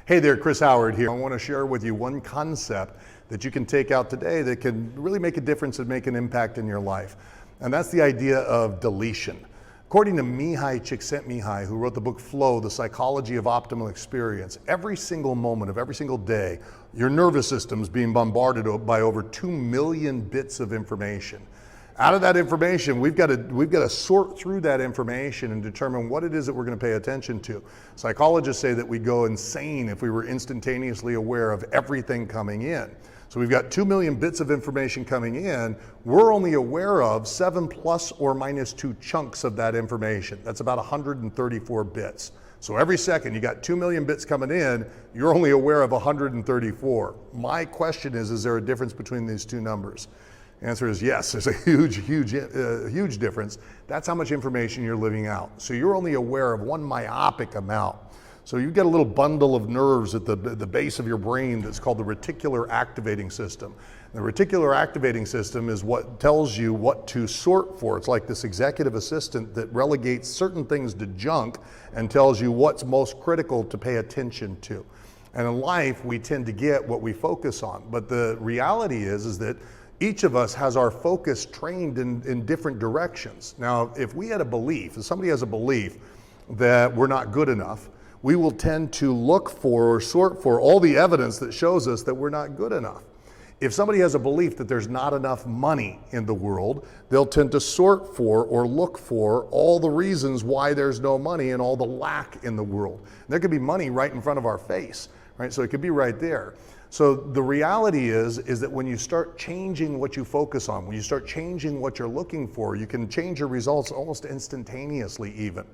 Hey there, Chris Howard here. I want to share with you one concept that you can take out today that can really make a difference and make an impact in your life. And that's the idea of deletion. According to Mihaly Csikszentmihalyi, who wrote the book Flow, The Psychology of Optimal Experience, every single moment of every single day, your nervous system is being bombarded by over 2 million bits of information. Out of that information, we've got to sort through that information and determine what it is that we're going to pay attention to. Psychologists say that we go insane if we were instantaneously aware of everything coming in. So we've got 2 million bits of information coming in. We're only aware of 7 plus or minus 2 chunks of that information. That's about 134 bits. So every second you got 2 million bits coming in, you're only aware of 134. My question is there a difference between these two numbers? The answer is yes, there's a huge difference. That's how much information you're living out. So you're only aware of one myopic amount. So you've got a little bundle of nerves at the base of your brain that's called the reticular activating system. The reticular activating system is what tells you what to sort for. It's like this executive assistant that relegates certain things to junk and tells you what's most critical to pay attention to. And in life, we tend to get what we focus on. But the reality is that each of us has our focus trained in different directions. Now, if we had a belief, if somebody has a belief that we're not good enough, we will tend to look for or sort for all the evidence that shows us that we're not good enough. If somebody has a belief that there's not enough money in the world, they'll tend to sort for or look for all the reasons why there's no money and all the lack in the world. And there could be money right in front of our face, right? So it could be right there. So the reality is that when you start changing what you focus on, when you start changing what you're looking for, you can change your results almost instantaneously even.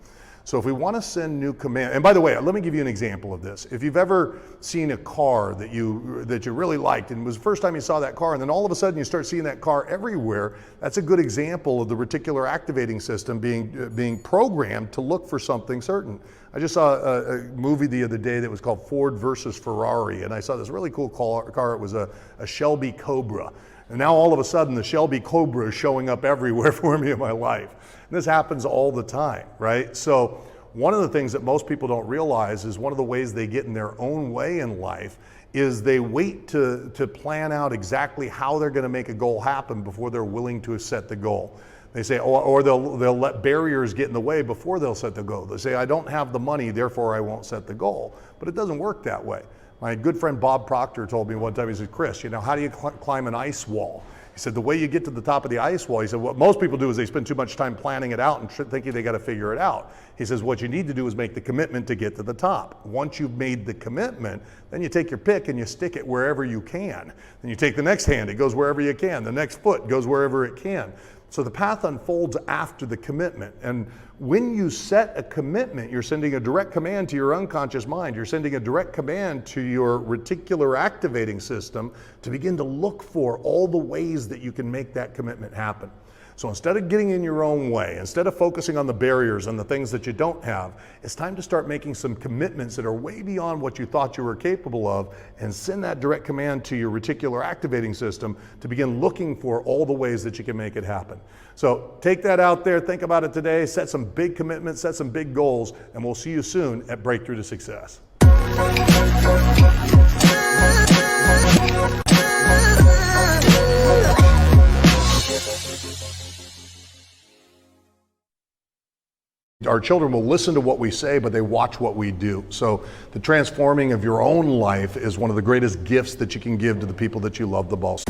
So if we want to send new command, and by the way, let me give you an example of this. If you've ever seen a car that you really liked, and it was the first time you saw that car, and then all of a sudden you start seeing that car everywhere, that's a good example of the reticular activating system being programmed to look for something certain. I just saw a movie the other day that was called Ford versus Ferrari, and I saw this really cool car. It was a Shelby Cobra. And now all of a sudden the Shelby Cobra is showing up everywhere for me in my life. And this happens all the time, right? So one of the things that most people don't realize is one of the ways they get in their own way in life is they wait to plan out exactly how they're going to make a goal happen before they're willing to set the goal. They say, or they'll let barriers get in the way before they'll set the goal. They say, I don't have the money, therefore I won't set the goal. But it doesn't work that way. My good friend Bob Proctor told me one time, he said, Chris, how do you climb an ice wall? He said, the way you get to the top of the ice wall, he said, what most people do is they spend too much time planning it out and thinking they got to figure it out. He says, what you need to do is make the commitment to get to the top. Once you've made the commitment, then you take your pick and you stick it wherever you can. Then you take the next hand, it goes wherever you can. The next foot goes wherever it can. So the path unfolds after the commitment. And when you set a commitment, you're sending a direct command to your unconscious mind. You're sending a direct command to your reticular activating system to begin to look for all the ways that you can make that commitment happen. So instead of getting in your own way, instead of focusing on the barriers and the things that you don't have, it's time to start making some commitments that are way beyond what you thought you were capable of, and send that direct command to your reticular activating system to begin looking for all the ways that you can make it happen. So take that out there, think about it today, set some big commitments, set some big goals, and we'll see you soon at Breakthrough to Success. Our children will listen to what we say, but they watch what we do. So the transforming of your own life is one of the greatest gifts that you can give to the people that you love the most.